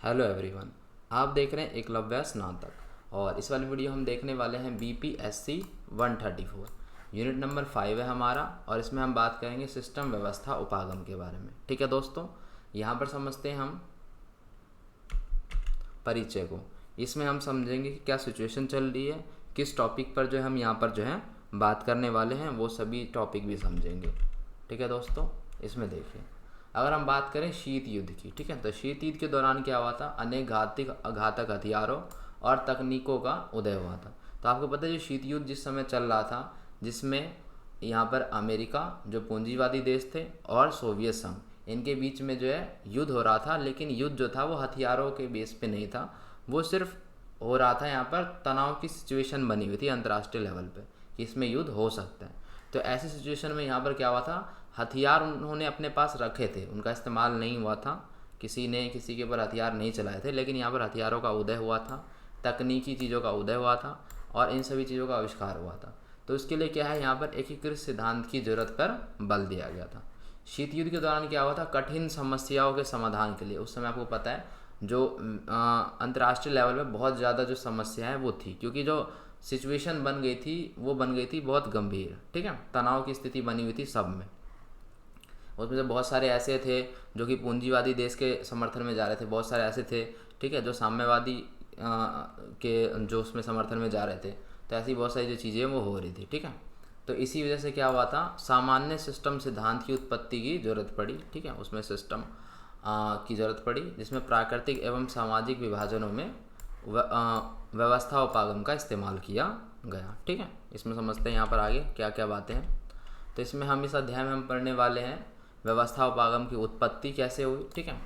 Hello everyone. आप देख रहे हैं एकलव्य स्नातक और इस वाली वीडियो हम देखने वाले हैं BPSC 134 यूनिट नंबर 5 है हमारा। और इसमें हम बात करेंगे सिस्टम व्यवस्था उपागम के बारे में। ठीक है दोस्तों, यहाँ पर समझते हैं हम परिचय को। इसमें हम समझेंगे कि क्या सिचुएशन चल रही है, किस टॉपिक पर जो है हम यहाँ पर जो है बात करने वाले हैं, वो सभी टॉपिक भी समझेंगे। ठीक है दोस्तों, इसमें देखिए, अगर हम बात करें शीत युद्ध की, ठीक है, तो शीत युद्ध के दौरान क्या हुआ था, अनेक घातक हथियारों और तकनीकों का उदय हुआ था। तो आपको पता है जो शीत युद्ध जिस समय चल रहा था, जिसमें यहाँ पर अमेरिका जो पूंजीवादी देश थे और सोवियत संघ, इनके बीच में जो है युद्ध हो रहा था। लेकिन युद्ध जो था वो हथियारों के बेस पे नहीं था, वो सिर्फ हो रहा था, यहाँ पर तनाव की सिचुएशन बनी हुई थी अंतर्राष्ट्रीय लेवल पे कि इसमें युद्ध हो सकता है। तो ऐसी सिचुएशन में यहाँ पर क्या हुआ था, हथियार उन्होंने अपने पास रखे थे, उनका इस्तेमाल नहीं हुआ था, किसी ने किसी के ऊपर हथियार नहीं चलाए थे, लेकिन यहाँ पर हथियारों का उदय हुआ था, तकनीकी चीज़ों का उदय हुआ था और इन सभी चीज़ों का आविष्कार हुआ था। तो इसके लिए क्या है, यहाँ पर एकीकृत सिद्धांत की जरूरत पर बल दिया गया था। शीत युद्ध के दौरान क्या हुआ था, कठिन समस्याओं के समाधान के लिए उस समय आपको पता है जो अंतर्राष्ट्रीय लेवल पे बहुत ज़्यादा जो समस्या है वो थी, क्योंकि जो सिचुएशन बन गई थी वो बन गई थी बहुत गंभीर। ठीक है, तनाव की स्थिति बनी हुई थी सब में। उसमें से बहुत सारे ऐसे थे जो कि पूंजीवादी देश के समर्थन में जा रहे थे, बहुत सारे ऐसे थे, ठीक है, जो साम्यवादी के जो उसमें समर्थन में जा रहे थे। तो ऐसी बहुत सारी जो चीज़ें वो हो रही थी। ठीक है, तो इसी वजह से क्या हुआ था, सामान्य सिस्टम सिद्धांत की उत्पत्ति की जरूरत पड़ी। ठीक है, उसमें सिस्टम की जरूरत पड़ी जिसमें प्राकृतिक एवं सामाजिक विभाजनों में व्यवस्था उपागम का इस्तेमाल किया गया। ठीक है, इसमें समझते हैं यहाँ पर आगे क्या क्या बातें हैं। तो इसमें हम इस अध्याय में हम पढ़ने वाले हैं व्यवस्था उपागम की उत्पत्ति कैसे हुई। ठीक है,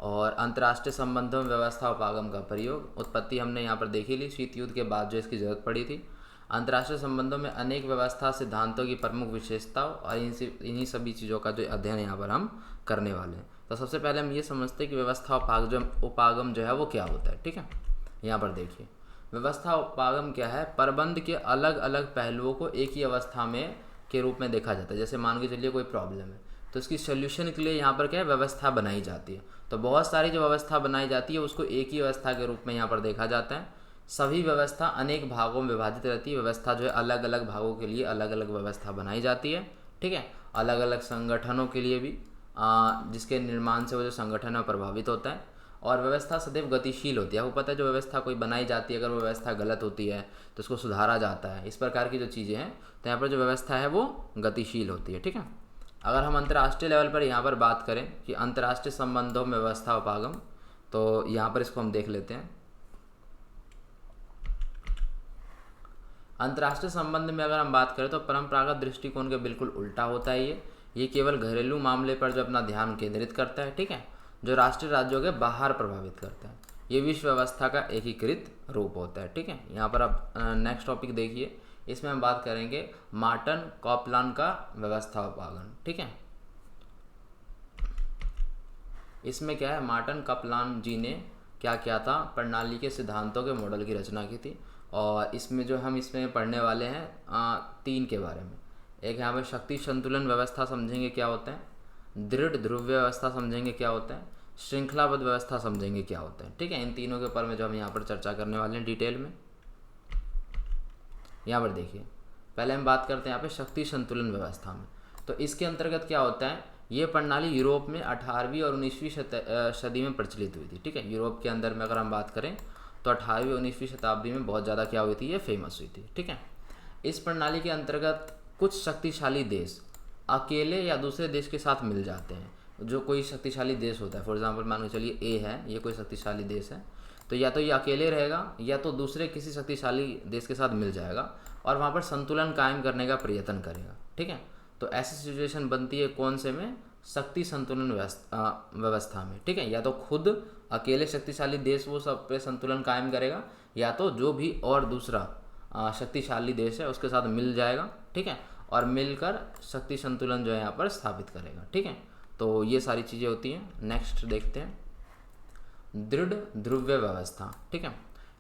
और अंतर्राष्ट्रीय संबंधों में व्यवस्था उपागम का प्रयोग। उत्पत्ति हमने यहाँ पर देखी ली, शीत युद्ध के बाद जो इसकी जरूरत पड़ी थी। अंतर्राष्ट्रीय संबंधों में अनेक व्यवस्था सिद्धांतों की प्रमुख विशेषताओं और इन्हीं सभी चीज़ों का जो अध्ययन यहाँ पर हम करने वाले हैं। तो सबसे पहले हम ये समझते हैं कि व्यवस्था उपागम जो है वो क्या होता है। ठीक है, यहाँ पर देखिए, व्यवस्था उपागम क्या है, प्रबंध के अलग अलग पहलुओं को एक ही अवस्था में के रूप में देखा जाता है। जैसे मान के चलिए कोई प्रॉब्लम है, तो इसकी सोल्यूशन के लिए यहाँ पर क्या है, व्यवस्था बनाई जाती है। तो बहुत सारी जो व्यवस्था बनाई जाती है उसको एक ही व्यवस्था के रूप में यहाँ पर देखा जाता है। सभी व्यवस्था अनेक भागों में विभाजित रहती है। व्यवस्था जो है अलग अलग भागों के लिए अलग अलग व्यवस्था बनाई जाती है। ठीक है, अलग अलग संगठनों के लिए भी जिसके निर्माण से वो जो संगठन है प्रभावित होता है। और व्यवस्था सदैव गतिशील होती है। आपको पता है जो व्यवस्था कोई बनाई जाती है, अगर वो व्यवस्था गलत होती है तो उसको सुधारा जाता है। इस प्रकार की जो चीज़ें हैं, तो यहाँ पर जो व्यवस्था है वो गतिशील होती है। ठीक है, अगर हम अंतर्राष्ट्रीय लेवल पर यहाँ पर बात करें कि अंतर्राष्ट्रीय संबंधों में व्यवस्था उपागम, तो यहाँ पर इसको हम देख लेते हैं। अंतर्राष्ट्रीय संबंध में अगर हम बात करें तो परंपरागत दृष्टिकोण के बिल्कुल उल्टा होता है। ये केवल घरेलू मामले पर जो अपना ध्यान केंद्रित करता है। ठीक है, जो राष्ट्रीय राज्यों के बाहर प्रभावित करता है। ये विश्व व्यवस्था का एकीकृत रूप होता है। ठीक है, यहाँ पर अब नेक्स्ट टॉपिक देखिए, इसमें हम बात करेंगे मार्टन कॉपलान का व्यवस्था उपागम। ठीक है, इसमें क्या है, मार्टन कपलान जी ने क्या किया था, प्रणाली के सिद्धांतों के मॉडल की रचना की थी। और इसमें जो हम इसमें पढ़ने वाले हैं 3 के बारे में। एक यहाँ पर शक्ति संतुलन व्यवस्था समझेंगे क्या होता है, दृढ़ ध्रुव्य व्यवस्था समझेंगे क्या होता है, श्रृंखलाबद्ध व्यवस्था समझेंगे क्या होता है। ठीक है, इन तीनों के ऊपर में जो हम यहाँ पर चर्चा करने वाले हैं डिटेल में। यहाँ पर देखिए, पहले हम बात करते हैं यहाँ पे शक्ति संतुलन व्यवस्था में। तो इसके अंतर्गत क्या होता है, ये प्रणाली यूरोप में 18वीं और 19वीं सदी में प्रचलित हुई थी। ठीक है, यूरोप के अंदर में अगर हम बात करें तो 18वीं और 19वीं शताब्दी में बहुत ज़्यादा क्या हुई थी, ये फेमस हुई थी। ठीक है, इस प्रणाली के अंतर्गत कुछ शक्तिशाली देश अकेले या दूसरे देश के साथ मिल जाते हैं। जो कोई शक्तिशाली देश होता है, फॉर एग्जांपल मान के चलिए ए है, ये कोई शक्तिशाली देश है, तो या तो ये अकेले रहेगा या तो दूसरे किसी शक्तिशाली देश के साथ मिल जाएगा और वहाँ पर संतुलन कायम करने का प्रयत्न करेगा। ठीक है, तो ऐसी सिचुएशन बनती है कौन से में, शक्ति संतुलन व्यवस्था में। ठीक है, या तो खुद अकेले शक्तिशाली देश वो सब पे संतुलन कायम करेगा, या तो जो भी और दूसरा शक्तिशाली देश है उसके साथ मिल जाएगा। ठीक है, और मिलकर शक्ति संतुलन जो है यहाँ पर स्थापित करेगा। ठीक है, तो ये सारी चीज़ें होती हैं। नेक्स्ट देखते हैं दृढ़ ध्रुव्य व्यवस्था। ठीक है,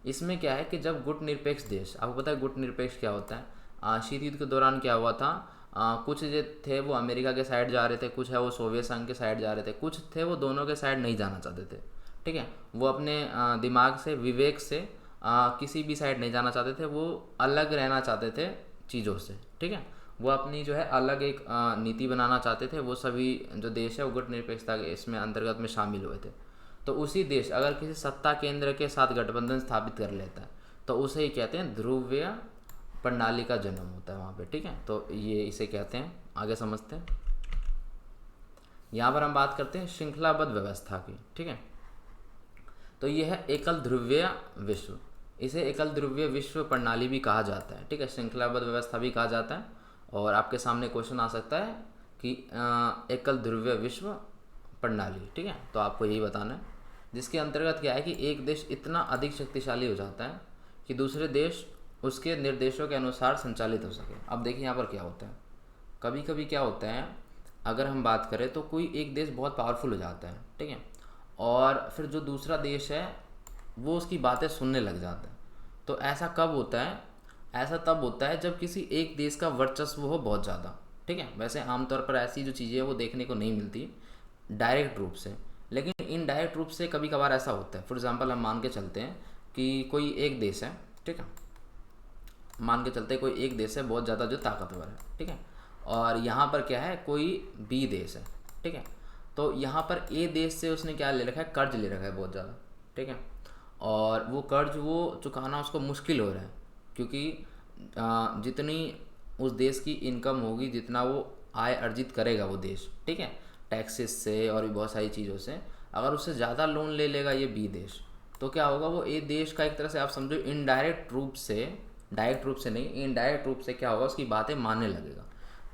इसमें क्या है कि जब गुट निरपेक्ष देश, आपको पता है गुट निरपेक्ष क्या होता है, शीत युद्ध के दौरान क्या हुआ था, कुछ जो थे वो अमेरिका के साइड जा रहे थे, कुछ है वो सोवियत संघ के साइड जा रहे थे, कुछ थे वो दोनों के साइड नहीं जाना चाहते थे। ठीक है, वो अपने दिमाग से, विवेक से किसी भी साइड नहीं जाना चाहते थे, वो अलग रहना चाहते थे चीज़ों से। ठीक है, वो अपनी जो है अलग एक नीति बनाना चाहते थे। वो सभी जो देश है वो गुटनिरपेक्षता के इसमें अंतर्गत में शामिल हुए थे। तो उसी देश अगर किसी सत्ता केंद्र के साथ गठबंधन स्थापित कर लेता है तो उसे ही कहते हैं ध्रुवीय प्रणाली का जन्म होता है वहाँ पे। ठीक है, तो ये इसे कहते हैं। आगे समझते हैं। यहाँ पर हम बात करते हैं श्रृंखलाबद्ध व्यवस्था की। ठीक है, तो ये है एकल ध्रुवीय विश्व। इसे एकल ध्रुवीय विश्व प्रणाली भी कहा जाता है। ठीक है, श्रृंखलाबद्ध व्यवस्था भी कहा जाता है। और आपके सामने क्वेश्चन आ सकता है कि एकल ध्रुवीय विश्व प्रणाली। ठीक है, तो आपको यही बताना है, जिसके अंतर्गत क्या है कि एक देश इतना अधिक शक्तिशाली हो जाता है कि दूसरे देश उसके निर्देशों के अनुसार संचालित हो सके। अब देखिए यहाँ पर क्या होता है, कभी कभी क्या होता है, अगर हम बात करें तो कोई एक देश बहुत पावरफुल हो जाता है। ठीक है, और फिर जो दूसरा देश है वो उसकी बातें सुनने लग जाता है। तो ऐसा कब होता है? ऐसा तब होता है जब किसी एक देश का वर्चस्व हो बहुत ज़्यादा। ठीक है, वैसे आमतौर पर ऐसी जो चीज़ें हैं वो देखने को नहीं मिलती डायरेक्ट रूप से, लेकिन इनडायरेक्ट रूप से कभी कभार ऐसा होता है। फॉर एग्जांपल हम मान के चलते हैं कि कोई एक देश है। ठीक है, मान के चलते हैं कोई एक देश है बहुत ज़्यादा जो ताकतवर है। ठीक है, और यहाँ पर क्या है, कोई बी देश है। ठीक है, तो यहाँ पर ए देश से उसने क्या ले रखा है, कर्ज ले रखा है बहुत ज़्यादा। ठीक है, और वो कर्ज वो चुकाना उसको मुश्किल हो रहा है, क्योंकि जितनी उस देश की इनकम होगी, जितना वो आय अर्जित करेगा वो देश, ठीक है, टैक्सेस से और भी बहुत सारी चीज़ों से, अगर उससे ज़्यादा लोन ले लेगा ये बी देश, तो क्या होगा, वो ए देश का एक तरह से आप समझो इनडायरेक्ट रूप से, डायरेक्ट रूप से नहीं, इनडायरेक्ट रूप से क्या होगा, उसकी बातें मानने लगेगा।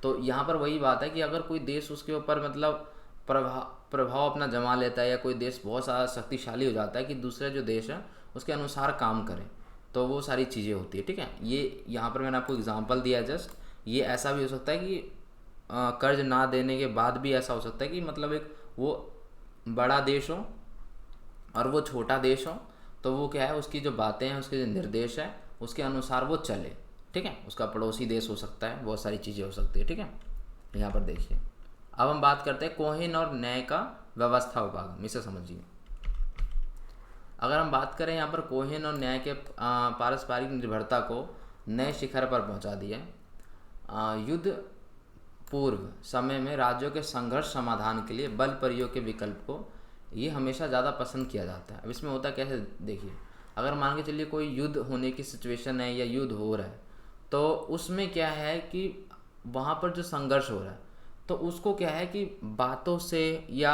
तो यहाँ पर वही बात है कि अगर कोई देश उसके ऊपर मतलब प्रभाव अपना जमा लेता है, या कोई देश बहुत ज़्यादा शक्तिशाली हो जाता है कि दूसरे जो देश है उसके अनुसार काम करें, तो वो सारी चीज़ें होती है। ठीक है, ये यहाँ पर मैंने आपको एग्जांपल दिया जस्ट। ये ऐसा भी हो सकता है कि कर्ज ना देने के बाद भी ऐसा हो सकता है कि मतलब एक वो बड़ा देश हो और वो छोटा देश हो, तो वो क्या है, उसकी जो बातें हैं, उसके जो निर्देश है, उसके अनुसार वो चले। ठीक है, उसका पड़ोसी देश हो सकता है, बहुत सारी चीज़ें हो सकती है। ठीक है, यहाँ पर देखिए, अब हम बात करते हैं कोहेन और न्याय का व्यवस्था उपागम। इसे समझिए। अगर हम बात करें यहाँ पर कोहेन और न्याय के पारस्परिक निर्भरता को नए शिखर पर पहुँचा दिया। युद्ध पूर्व समय में राज्यों के संघर्ष समाधान के लिए बल प्रयोग के विकल्प को ये हमेशा ज़्यादा पसंद किया जाता है। अब इसमें होता कैसे, देखिए, अगर मान के चलिए कोई युद्ध होने की सिचुएशन है या युद्ध हो रहा है, तो उसमें क्या है कि वहाँ पर जो संघर्ष हो रहा है, तो उसको क्या है कि बातों से या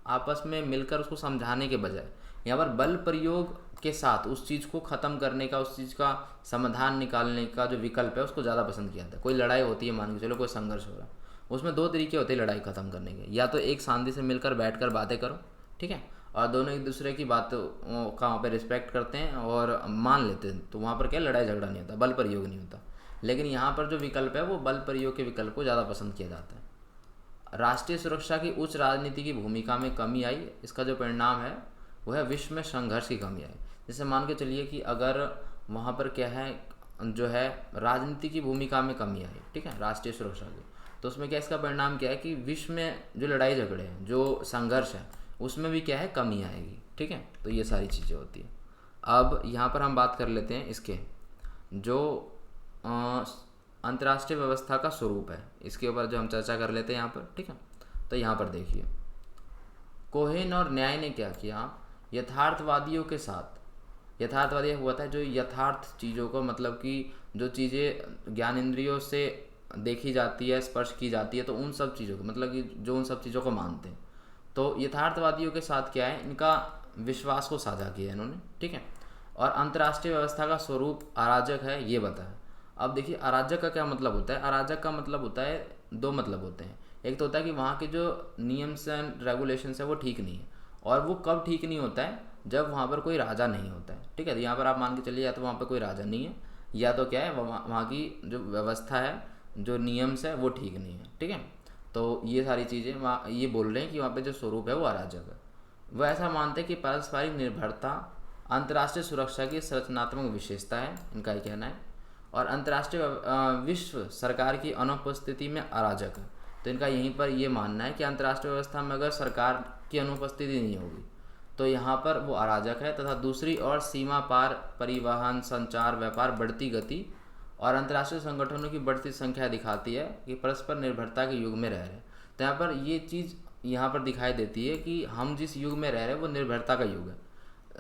आपस में मिलकर उसको समझाने के बजाय यहाँ पर बल प्रयोग के साथ उस चीज़ को ख़त्म करने का, उस चीज़ का समाधान निकालने का जो विकल्प है उसको ज़्यादा पसंद किया जाता है। कोई लड़ाई होती है, मान के चलो कोई संघर्ष हो रहा है, उसमें दो तरीके होते हैं लड़ाई ख़त्म करने के। या तो एक शांति से मिलकर बैठकर बातें करो, ठीक है, और दोनों एक दूसरे की बातों का वहाँ पर रिस्पेक्ट करते हैं और मान लेते हैं, तो वहाँ पर क्या लड़ाई झगड़ा नहीं होता, बल प्रयोग नहीं होता। लेकिन यहाँ पर जो विकल्प है वो बल प्रयोग के विकल्प को ज़्यादा पसंद किया जाता है। राष्ट्रीय सुरक्षा की उच्च राजनीति की भूमिका में कमी आई, इसका जो परिणाम है वो है विश्व में संघर्ष की कमी आई। जैसे मान के चलिए कि अगर वहाँ पर क्या है, जो है राजनीति की भूमिका में कमी आई, ठीक है, राष्ट्रीय सुरक्षा की, तो उसमें क्या इसका परिणाम क्या है कि विश्व में जो लड़ाई झगड़े हैं, जो संघर्ष है, उसमें भी क्या है, कमी आएगी। ठीक है, तो ये सारी चीज़ें होती हैं। अब यहाँ पर हम बात कर लेते हैं इसके जो अंतर्राष्ट्रीय व्यवस्था का स्वरूप है, इसके ऊपर जो हम चर्चा कर लेते हैं यहाँ पर। ठीक है, तो यहाँ पर देखिए, कोहेन और न्याय ने क्या किया, यथार्थवादियों के साथ, यथार्थवादी हुआ था जो यथार्थ चीज़ों को, मतलब कि जो चीज़ें ज्ञान इंद्रियों से देखी जाती है, स्पर्श की जाती है, तो उन सब चीज़ों को, मतलब कि जो उन सब चीज़ों को मानते हैं, तो यथार्थवादियों के साथ क्या है, इनका विश्वास को साझा किया इन्होंने। ठीक है, और अंतर्राष्ट्रीय व्यवस्था का स्वरूप अराजक है, ये बताया। अब देखिए, अराजक का क्या मतलब होता है, अराजक का मतलब होता है, दो मतलब होते हैं। एक तो होता है कि वहाँ के जो नियम्स एंड रेगुलेशंस है वो ठीक नहीं है, और वो कब ठीक नहीं होता है, जब वहाँ पर कोई राजा नहीं होता है। ठीक है, तो यहाँ पर आप मान के चलिए, या तो वहाँ पर कोई राजा नहीं है, या तो क्या है, वहाँ की जो व्यवस्था है, जो नियम्स है वो ठीक नहीं है। ठीक है, तो ये सारी चीज़ें वहाँ ये बोल रहे हैं कि वहाँ पे जो स्वरूप है वो अराजक है। वो ऐसा मानते हैं कि पारस्परिक निर्भरता अंतर्राष्ट्रीय सुरक्षा की संरचनात्मक विशेषता है, इनका ही कहना है, और अंतर्राष्ट्रीय विश्व सरकार की अनुपस्थिति में अराजक है। तो इनका यहीं पर ये मानना है कि अंतर्राष्ट्रीय व्यवस्था में अगर सरकार की अनुपस्थिति नहीं होगी तो यहाँ पर वो अराजक है, तथा दूसरी ओर सीमा पार परिवहन, संचार, व्यापार, बढ़ती गति और अंतर्राष्ट्रीय संगठनों की बढ़ती संख्या दिखाती है कि परस्पर निर्भरता के युग में रह रहे हैं। तो यहाँ पर ये चीज़ यहाँ पर दिखाई देती है कि हम जिस युग में रह रहे हैं वो निर्भरता का युग है।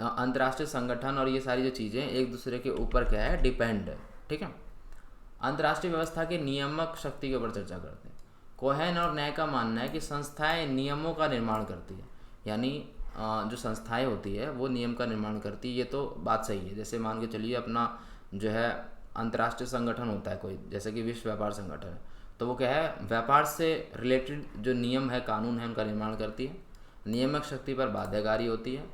अंतर्राष्ट्रीय संगठन और ये सारी जो चीज़ें एक दूसरे के ऊपर क्या है, डिपेंड है। ठीक है। अंतर्राष्ट्रीय व्यवस्था के नियामक शक्ति के ऊपर चर्चा करते हैं। कोहेन और न्याय का मानना है कि संस्थाएं नियमों का निर्माण करती है, यानी जो संस्थाएं होती है वो नियम का निर्माण करती है। ये तो बात सही है। जैसे मान के चलिए अपना जो है अंतर्राष्ट्रीय संगठन होता है कोई, जैसे कि विश्व व्यापार संगठन है, तो वो क्या है, व्यापार से रिलेटेड जो नियम है, कानून है, उनका निर्माण करती है। नियामक शक्ति पर बाध्यकारी होती है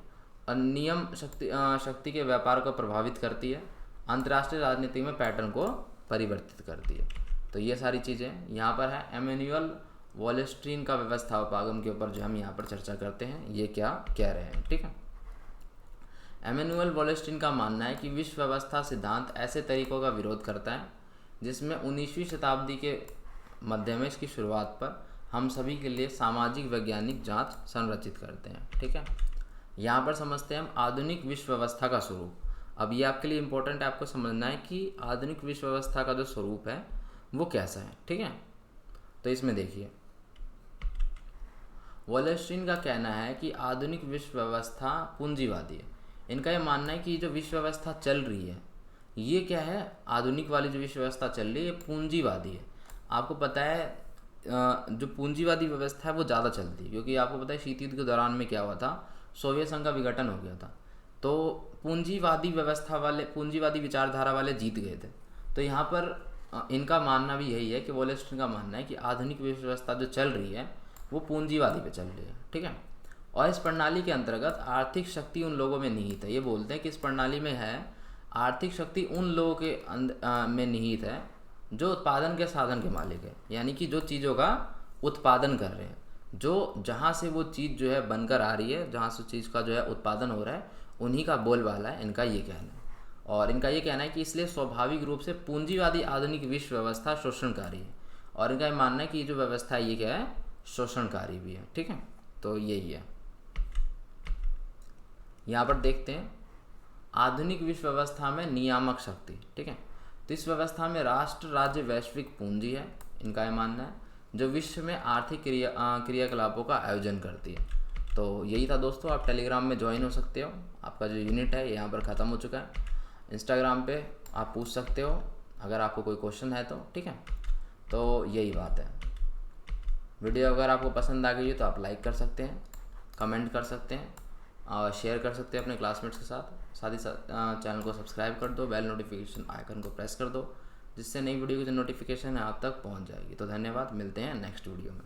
और नियम शक्ति के व्यापार को प्रभावित करती है। अंतर्राष्ट्रीय राजनीति में पैटर्न को परिवर्तित करती है। तो ये सारी चीज़ें यहाँ पर है। एमेन्युअल वॉलेस्ट्रीन का व्यवस्था उपागम के ऊपर जो हम यहाँ पर चर्चा करते हैं, ये क्या कह रहे हैं। ठीक है। एमेन्युअल वॉलेस्ट्रीन का मानना है कि विश्व व्यवस्था सिद्धांत ऐसे तरीकों का विरोध करता है जिसमें 19वीं शताब्दी के मध्य में इसकी शुरुआत पर हम सभी के लिए सामाजिक वैज्ञानिक जांच संरचित करते हैं। ठीक है। यहाँ पर समझते हैं हम आधुनिक विश्व व्यवस्था का स्वरूप। अब ये आपके लिए इम्पोर्टेंट है, आपको समझना है कि आधुनिक विश्व व्यवस्था का जो स्वरूप है वो कैसा है। ठीक है। तो इसमें देखिए, वॉलेस्ट्रीन का कहना है कि आधुनिक विश्व व्यवस्था पूंजीवादी है। इनका ये मानना है कि जो विश्व व्यवस्था चल रही है ये क्या है, आधुनिक वाली जो विश्व व्यवस्था चल रही है ये पूंजीवादी है। आपको पता है जो पूंजीवादी व्यवस्था है वो ज़्यादा चलती है, क्योंकि आपको पता है शीत युद्ध के दौरान में क्या हुआ था, सोवियत संघ का विघटन हो गया था। तो पूंजीवादी व्यवस्था वाले, पूंजीवादी विचारधारा वाले जीत गए थे। तो यहाँ पर इनका मानना भी यही है कि वॉलेस्ट्रीन का मानना है कि आधुनिक विश्व व्यवस्था जो चल रही है वो पूंजीवादी पे चल रही है। ठीक है। और इस प्रणाली के अंतर्गत आर्थिक शक्ति उन लोगों में निहित है। ये बोलते हैं कि इस प्रणाली में है आर्थिक शक्ति उन लोगों के में निहित है जो उत्पादन के साधन के मालिक है, यानी कि जो चीज़ों का उत्पादन कर रहे हैं, जो जहाँ से वो चीज़ जो है बनकर आ रही है, जहाँ से चीज़ का जो है उत्पादन हो रहा है, उन्हीं का बोलबाला है। इनका ये कहना है। और इनका ये कहना है कि इसलिए स्वाभाविक रूप से पूंजीवादी आधुनिक विश्व व्यवस्था शोषणकारी है। और इनका ये मानना है कि ये जो व्यवस्था है ये क्या है, शोषणकारी भी है। ठीक है। तो यही है। यहाँ पर देखते हैं आधुनिक विश्व व्यवस्था में नियामक शक्ति। ठीक है। तो इस व्यवस्था में राष्ट्र, राज्य, वैश्विक पूंजी है, इनका ये मानना है, जो विश्व में आर्थिक क्रियाकलापों का आयोजन करती है। तो यही था दोस्तों। आप टेलीग्राम में ज्वाइन हो सकते हो। आपका जो यूनिट है यहाँ पर ख़त्म हो चुका है। इंस्टाग्राम पे आप पूछ सकते हो अगर आपको कोई क्वेश्चन है तो। ठीक है। तो यही बात है। वीडियो अगर आपको पसंद आ गई हो तो आप लाइक कर सकते हैं, कमेंट कर सकते हैं और शेयर कर सकते हैं अपने क्लासमेट्स के साथ। साथ ही साथ चैनल को सब्सक्राइब कर दो, बेल नोटिफिकेशन आइकन को प्रेस कर दो, जिससे नई वीडियो की जो नोटिफिकेशन है आप तक पहुंच जाएगी। तो धन्यवाद, मिलते हैं नेक्स्ट वीडियो में।